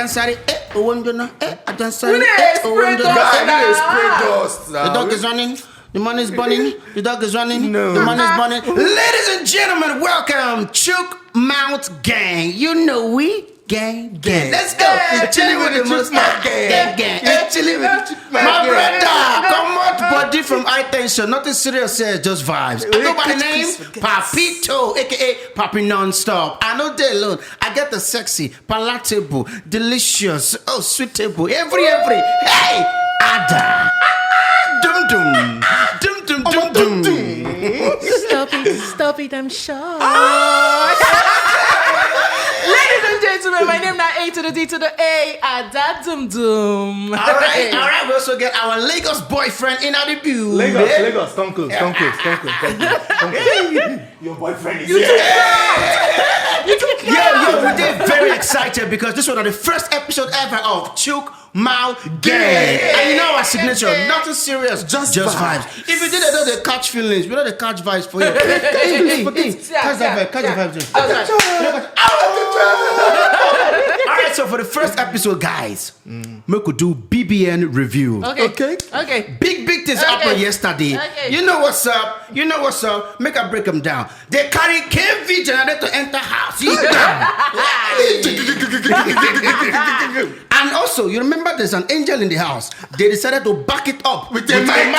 Ajansari, Owondona, Ajansari, The dog is running. The man is burning. The dog is running. No. The man is burning. Ladies and gentlemen, welcome, Chook Mouth Gang. You know we gang. Let's go. Chilling with the Chook Mouth Gang. Chilling with the Chook Mouth Gang. My brother, come on, body from high tension. Nothing serious here, just vibes. I go by the name Papito, aka Papi Nonstop. I know they alone. I get the sexy, palatable, delicious, sweetable, every. Hey, Ada. Dum. Stop it, I'm sure. Ladies and gentlemen, my name is A to the D to the A, Ada Dum. All right. We also get our Lagos boyfriend in our debut. Lagos, come close. Your boyfriend is here. We're very excited because this was the first episode ever of Chook Mouth Gang. And you know our signature, nothing serious, just vibes. If you did it, they catch feelings. We know they catch vibes for you. Catch the vibes. Alright, so for the first episode, guys, we could do BBN review. Okay. Big things happened yesterday. Okay. You know what's up? Make I break them down. They carry KV generator to enter house. And also, you remember there's an angel in the house. They decided to back it up with a Michael.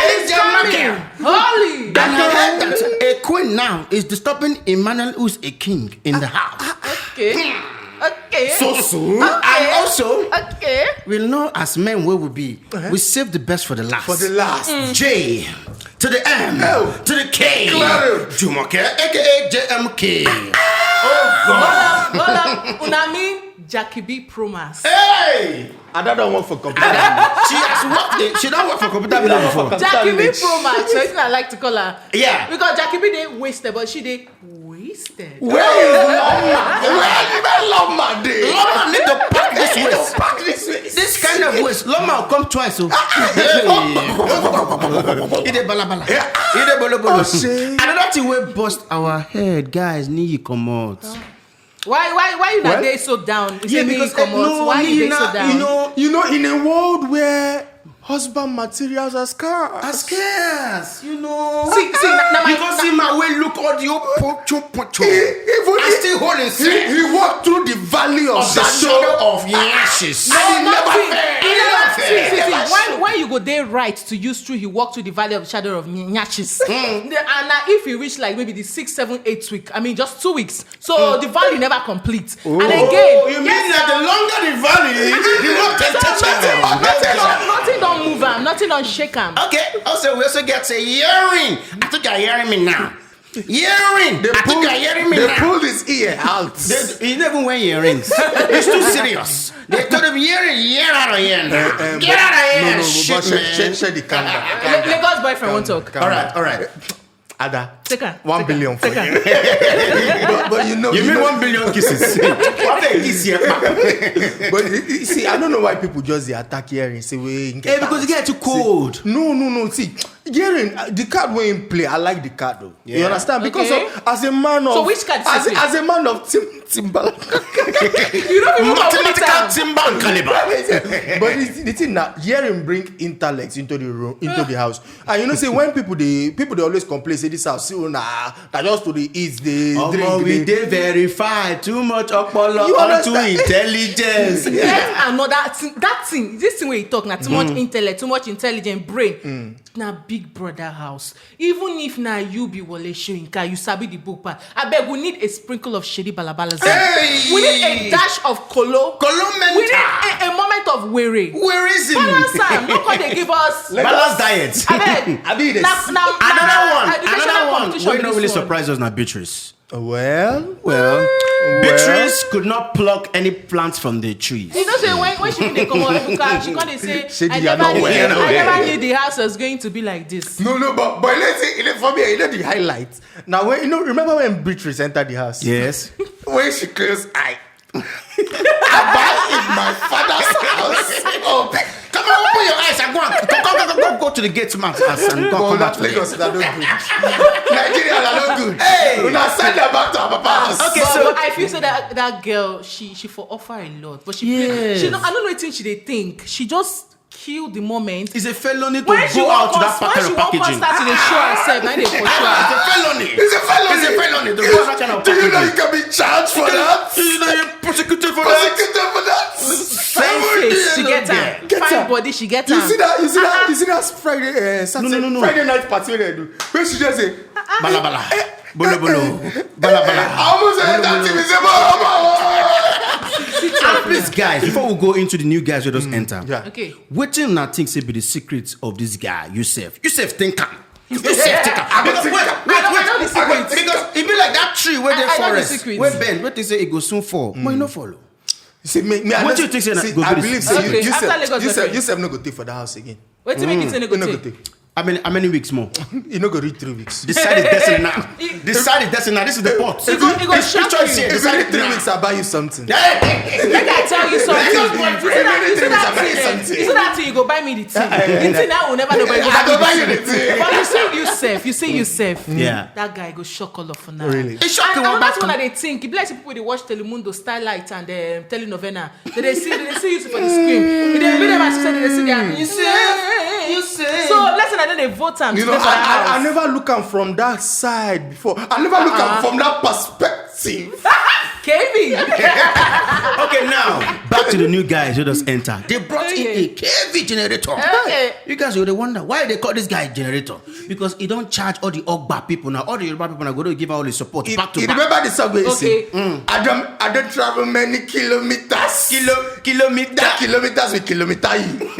Angel Michael. Holy. And I heard that a queen now is disturbing Emmanuel, who's a king in the house. Okay. So and also, Okay. we'll know as men where we be. We save the best for the last. J to the M to the K. Jumoke, aka JMK. Hold on. Una mean Jackie B Promas. Hey! I don't work for computer. She don't work for computer before. Jackie B Promas. So it's not like to call her. Yeah. Because Jackie B they wasted, but she they wasted. Where is Loma? Loma need to pack this waist. This kind of waist. Loma will come twice. So. Ide balabala. Ide bolo. Another thing we bust our head, guys. Need come out. Why you not there so down? Yeah, because why you there so down? You know, in a world where husband materials are scarce. See, now See, you can see my way look audio pocho. I still holding sick. He walked through the valley of The shadow of ashes. When you go there right to use through, he walked through the valley of the shadow of nyashes. And now if he reach like maybe the 6, 7, 8 week, I mean just 2 weeks, so the valley never complete. And again, You mean that the longer the valley, the more temptation. nothing don't move him, nothing don't shake him. Okay, also we also get a hearing. I think you're hearing me now. Hearing. I think you're hearing me They now. pulled his ear out. He never wear earrings. It's too serious. They told him hear out of here now. Get out of here. Shit, man. Share the camera. Lagos boyfriend won't talk. All right. Ada, Take her. 1 billion for you. Take but you know, You mean 1 billion kisses? What a kiss here? But you see, I don't know why people just they attack hearing. Say Because it get too cold. No. See, hearing the card when you play, I like the card though. Yeah. You understand? Because Okay. as a man of So which card do you play? as a man of Timbaland. You don't even Mathematical timber and caliber. But the thing that hearing bring intellect into the room, into the house. And you know, say when people they always complain, say this house, that just to the eat, they drink. We did verify too much okpolo You onto understand? intelligence. Yet another thing, this thing where you talk now, too much intellect, too much intelligent brain. Now Big Brother house. Even if now you be Wole Soyinka, you sabi the book part. I beg we need a sprinkle of shady balabalas. Hey! We need a dash of colo. Mental. We need a moment of weary. Where is it? Balance time. Look what they give us. Balanced diet. I beg. Another one. competition What with not this really one. surprised us now, Beatrice. Well, Beatrice could not pluck any plants from the trees. You know, say when she they come out, she can't say, Shady, I you are not well. never knew the house was going to be like this. no, but let's say for me, you know the highlight. Now, when remember when Beatrice entered the house? Yes. When she closed eye. Am I in my father's house? Oh, Come on, open your eyes and go to the gate man and go come back to Lagos me. are not good. Nigeria are not good. Hey! When I send them back to our papa house. Okay, but I feel so that girl, she for offer a lot, but she don't, I don't know what she think. She just kill the moment. It's a felony to when go out to that pattern of packaging. When she start to dey show herself, now they for sure. It's a felony. It's a felony. It's a felony to go that kind of Do you packaging. know you can be charged for that? You know you're prosecuted for that. Prosecuted for that? Fine face, she get her. Get Fine her. body, she get You her. see that? You see that Friday, Saturday, No. Friday night party where they do? Where she just say, Bala bala. Bolo bolo. Bala bala. I almost said that to me. Say, And please, guys, before we go into the new guys, we just enter. Yeah. Okay. Wetin na think say be the secret of this guy, yousef? Yousef think am. Yousef think am. Because wait. I know the secret. Because it be like that tree where I dey know the forest, secret. where bend, where they say it go soon fall, but you no follow. See, me, What do you think say see, go I be the believe secret? Okay, after Lagos you Express. no go take for the house again. Wait till make it say no You no go go take. take. How many weeks more? You no go read 3 weeks. Decide is destiny now. Decide is destiny now. This is the pot. It go shock Picture is you. here. If you Decide read it 3 now. weeks, I'll buy you something. Make I tell you something. You see that thing, you go buy me the thing. The thing I will never know, but you go I go buy buy me you the the thing. thing. But you see yousef. Yeah. That guy go shock all of now. Really? It's shocking And what that's back one I think. It be like people they watch Telemundo, Starlight, and telenovela. They see you for the screen. They read them as they see their you say. So let's say that they vote and You know, I never look at from that side before. I never look at from that perspective. KB. Okay, now back to the new guys who just enter. They brought in a KV generator. Okay. You guys will wonder why they call this guy generator, because he don't charge all the Ogba people now. All the Yoruba people are going to give all the support back to You back. remember the song where you Okay. say, I don't travel many kilometers. Kilometer. That kilometers with kilometer you.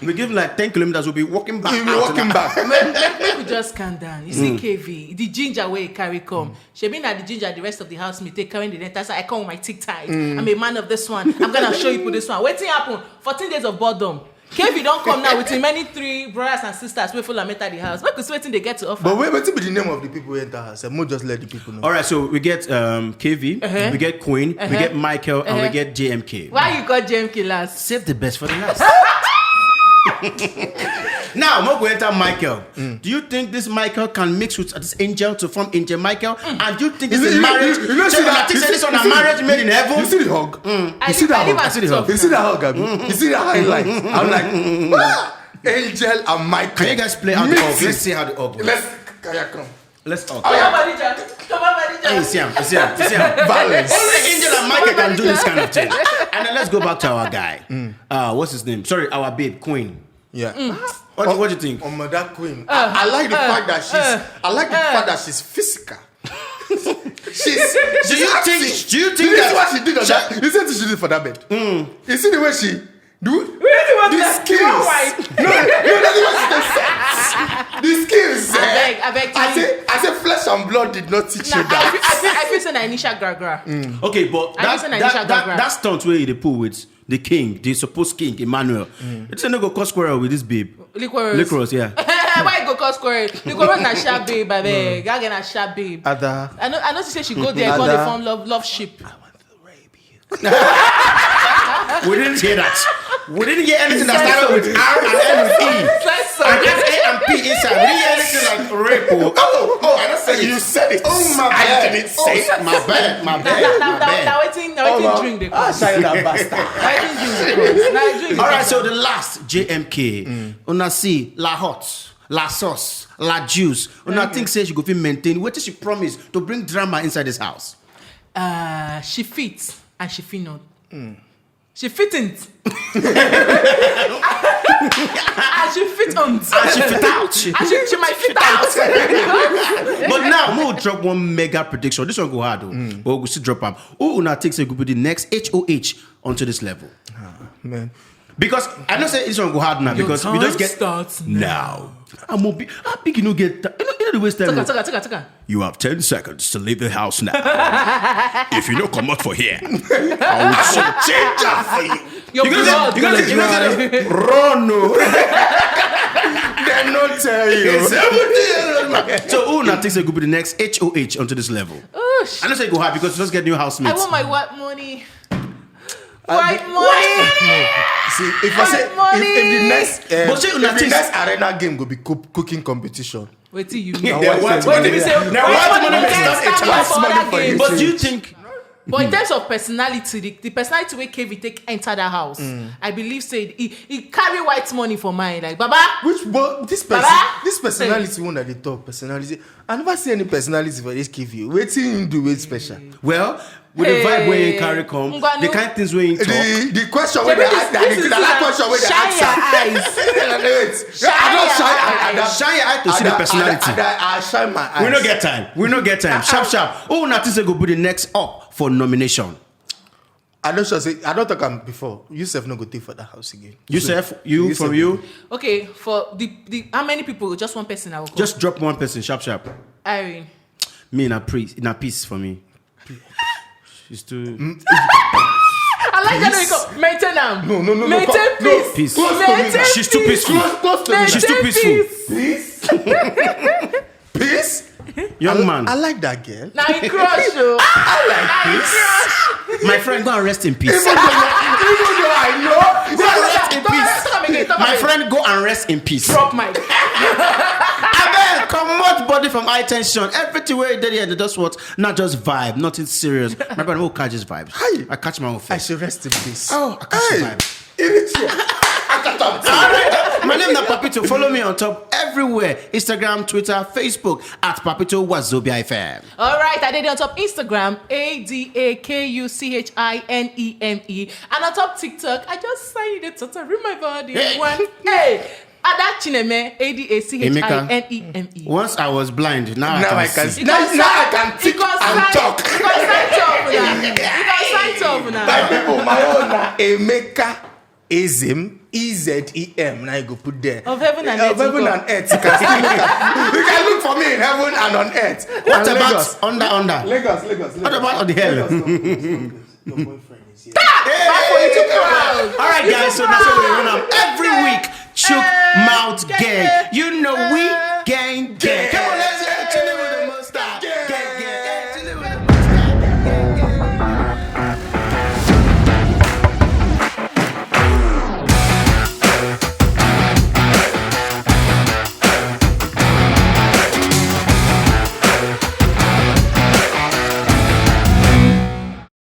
We give like 10 kilometers. We'll be walking back. You'll be out walking now. back. Make we just calm down. You see KV, the ginger where he carry come. She mean that the ginger, the rest of the housemate, they carrying the data. So I come with my tick ties. I'm a man of this one. I'm gonna show you for this one. Waiting happen. 14 days of boredom. KV don't come now with many 3 brothers and sisters. We full and enter the house. What is waiting they get to offer? But wait be the name of the people who enter house. More just let the people know. All right, so we get KV, we get Queen, we get Michael, and we get JMK. Why you got JMK last? Save the best for the last. Now, I'm going to enter Michael. Do you think this Michael can mix with this angel to form Angel Michael? And do you think this is marriage? You know, see that? This on a marriage made in heaven? You see the hug? I You see that hug? I see the hug. You see that hug, Abby? You see the highlight? I'm like, Angel and Michael. Can you guys play out the hug? Let's see how the hug works. Let's hug. Come on, Marija. You see him. balance. Only Angel and Michael can do this kind of thing. And then let's go back to our guy. What's his name? Sorry, our babe, Queen. Yeah. What do you think? That Queen. I like the fact that she's physical. Do you think This is that what she did on that? You see what she did for that bed? You see the way she do the skills. No, that's what she did. The skills. I beg. I say flesh and blood did not teach you that. I feel so initial gra. Okay, but I listen to Anisha Gagra. that stunt where they pull with the king, the supposed king, Emmanuel. It's not go cause quarrel with this babe. Licorice, yeah. Why you go cause quarrel? Licorice na sharp babe, baby. Gaga na sharp babe. Ada. I know she say she go there, call the form love ship. I want to rape you. We didn't hear that. We didn't hear anything that started with R and end with E. And F A and P inside. We didn't hear anything like rape. I don't say You said it. Oh my I bad. didn't say it. My bad. Now waiting drink the course. Shine that bastard. Waiting drink the course. All right, so the last JMK. Una see La Hot, La Sauce, La Juice. Una think say she go fit maintain. What did she promise to bring drama inside this house? She fits and she fit not. She fitn't. And she fit on. And she fit out. She might fit out. But now, we'll drop one mega prediction. This one go hard, though. But we'll still drop them. Who una think say could be the next HOH onto this level? Man. Because I know say this one go hard now. Because we just get starts now. I'm a big. How big you know get? You know the waste time. Taka. You have 10 seconds to leave the house now. If you don't come out for here, I will change that for you. Your blood gonna say, run, no. They not tell you. So who now thinks it could be the next HOH onto this level? Oh, I don't say go hard because you just get new housemates. I want my white money. White money. See, if I say if the next But say una if the think- next arena game go be cooking competition, Wetin you Yeah, mean? white Wetin money. be say, Now, white white money money get is not a stand choice. for Money other for games. the But do you think? But in terms of personality, the personality wey KV take enter that house, I believe say he carry white money for mind. Like Baba, But this personality one that they talk personality. I never see any personality for this KV. Wetin him do wey special? Well, with the vibe where you carry come, Ngwanu. the kind of things where you talk. The question where they ask, that question where they answer. Shine your eyes. Shine your eye to see the personality. I shine my eyes. We no get time. We no get time. Sharp, sharp. Oh, nothing say go be the next up for nomination. I don't sure say I don't talk am before. Yousef no go take for that house again. Yousef, you Yousef from you. Okay, for the how many people? Just one person I will call. Just drop one person. Sharp, sharp. Irene. Me in a piece for me. She's too. I like that way you go. Maintain am. No. Maintain No, peace. Peace. Close to me. Maintain She's too peace. peaceful. Close to me. She's too Maintain peaceful. peace. Peace. Young man. I like that girl. Now he crush you. I like peace. My friend, go and rest in peace. Even though I know. Go and rest in Talk peace. again. My friend, go and rest in peace. Drop mic. Abel, come much body from high tension. Everything where you did here, they just what? Not just vibe, nothing serious. My brother will catch his vibes. Hi. I catch my own I face. should rest in peace. Oh, I catch the vibe. Irritated. Alright, my name is Papito. Follow me on top everywhere. Instagram, Twitter, Facebook at Papito Wazobia FM. All right, I did it on top Instagram, ADAKUCHINEME, and on top TikTok, I just signed it to read my body. Hey. Hey, Ada Chineme, ADACHINEME. Once I was blind, now I can see. Now I can think and talk. You can sign My now. people, my own na Emeka Ezem, EZEM. Now you go put there. Of heaven and earth. Of heaven and earth. You can still look at. You can look for me in heaven and on earth. What And about Lagos? under? Lagos. What about on the hell? Your boyfriend is here. All right, guys, so that's what we run up every week. Chook Mouth Gang. You know we gang.